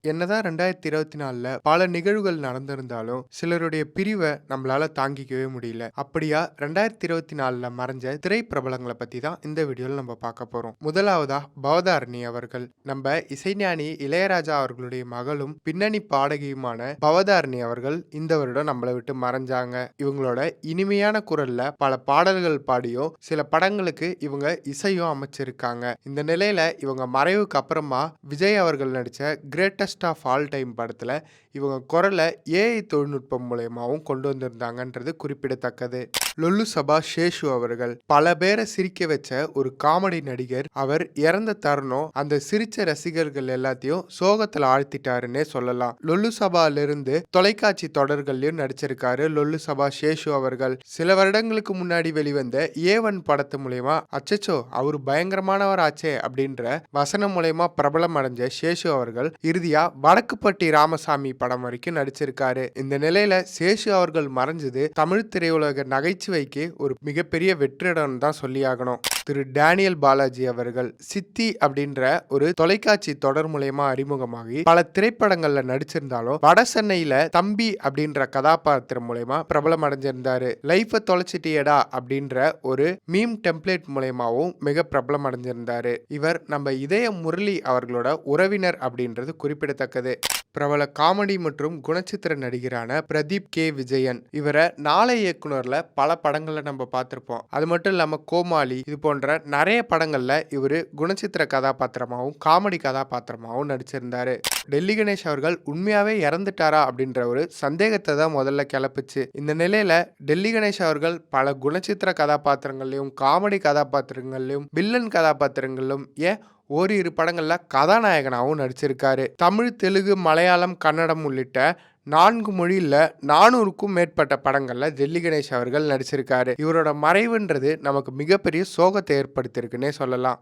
என்னதான் 2024ல பல நிகழ்வுகள் நடந்திருந்தாலும், சிலருடைய பிரிவ நம்மளால தாங்கிக்கவே முடியல. அப்படியா 2024ல மறைஞ்ச திரைப்பிரபலங்கள பத்தி தான் இந்த வீடியோல நம்ம பார்க்க போறோம். முதலாவதா பவதாரணி அவர்கள். நம்ம இசைஞானி இளையராஜா அவர்களுடைய மகளும், பின்னணி பாடகியுமான பவதாரணி அவர்கள் இந்த வருடம் நம்மள விட்டு மறைஞ்சாங்க. இவங்களோட இனிமையான குரல்ல பல பாடல்கள் பாடியும், சில படங்களுக்கு இவங்க இசையும் அமைச்சிருக்காங்க. இந்த நிலையில இவங்க மறைவுக்கு அப்புறமா விஜய் அவர்கள் நடிச்ச கிரேட்டஸ்ட் ஆஃப் ஆல் டைம் படத்துல இவங்க குரலை ஏஐ தொழில்நுட்பம் மூலயமாவும் கொண்டு வந்திருந்தாங்கன்றது குறிப்பிடத்தக்கது. லொல்லு சபா சேஷு அவர்கள் பல பேரை சிரிக்க வச்ச ஒரு காமெடி நடிகர். அவர் இறந்த தருணம் அந்த சிரிச்ச ரசிகர்கள் எல்லாத்தையும் சோகத்துல ஆழ்த்திட்டாருன்னே சொல்லலாம். லொல்லு சபாலிருந்து தொலைக்காட்சி தொடர்கள்லயும் நடிச்சிருக்காரு லொல்லு சபா சேஷு அவர்கள். சில வருடங்களுக்கு முன்னாடி வெளிவந்த ஏவன் படத்து மூலயமா அச்சச்சோ அவர் பயங்கரமானவர் ஆச்சே அப்படின்ற வசனம் மூலயமா பிரபலம் அடைஞ்ச சேஷு அவர்கள் இறுதியா வடக்குப்பட்டி ராமசாமி படம் வரைக்கும் நடிச்சிருக்காரு. இந்த நிலையில சேஷு அவர்கள் மறைஞ்சது தமிழ் திரையுலக நகைச்சுவைக்கு ஒரு மிகப்பெரிய வெற்றிடம் தான் சொல்லியாகணும். திரு டேனியல் பாலாஜி அவர்கள் சித்தி அப்படின்ற ஒரு தொலைக்காட்சி தொடர் மூலயமா அறிமுகமாகி பல திரைப்படங்கள்ல நடிச்சிருந்தாலும் வட சென்னையில தம்பி அப்படின்ற கதாபாத்திரம் மூலயமா பிரபலம் அடைஞ்சிருந்தாரு. லைஃப தொலைச்சிட்டியடா அப்படின்ற ஒரு மீம் டெம்ப்ளேட் மூலயமாவும் மிக பிரபலம் அடைஞ்சிருந்தாரு. இவர் நம்ம இதய முரளி அவர்களோட உறவினர் அப்படின்றது குறிப்பிடத்தக்கது. பிரபல காமெடி மற்றும் குணச்சித்திர நடிகரான பிரதீப் கே விஜயன். இவரை நாளை இயக்குனர்ல பல படங்கள்ல நம்ம பார்த்திருப்போம். அது மட்டும் இல்லாம கோமாளி இது போன்ற நிறைய படங்கள்ல இவரு குணச்சித்திர கதாபாத்திரமாகவும் காமெடி கதாபாத்திரமாகவும் நடிச்சிருந்தாரு. டெல்லி கணேஷ் அவர்கள் உண்மையாவே இறந்துட்டாரா அப்படின்ற ஒரு சந்தேகத்தை தான் முதல்ல கிளப்புச்சு. இந்த நிலையில டெல்லி கணேஷ் அவர்கள் பல குணச்சித்திர கதாபாத்திரங்கள்லயும் காமெடி கதாபாத்திரங்கள்லயும் வில்லன் கதாபாத்திரங்களிலும் ஏன் ஓரிரு படங்கள்ல கதாநாயகனாகவும் நடிச்சிருக்காரு. தமிழ், தெலுங்கு, மலையாளம், கன்னடம் உள்ளிட்ட 4 மொழியில 400க்கும் மேற்பட்ட படங்கள்ல டெல்லி கணேஷ் அவர்கள் நடிச்சிருக்காரு. இவரோட மறைவுன்றது நமக்கு மிகப்பெரிய சோகத்தை ஏற்படுத்தியிருக்குன்னே சொல்லலாம்.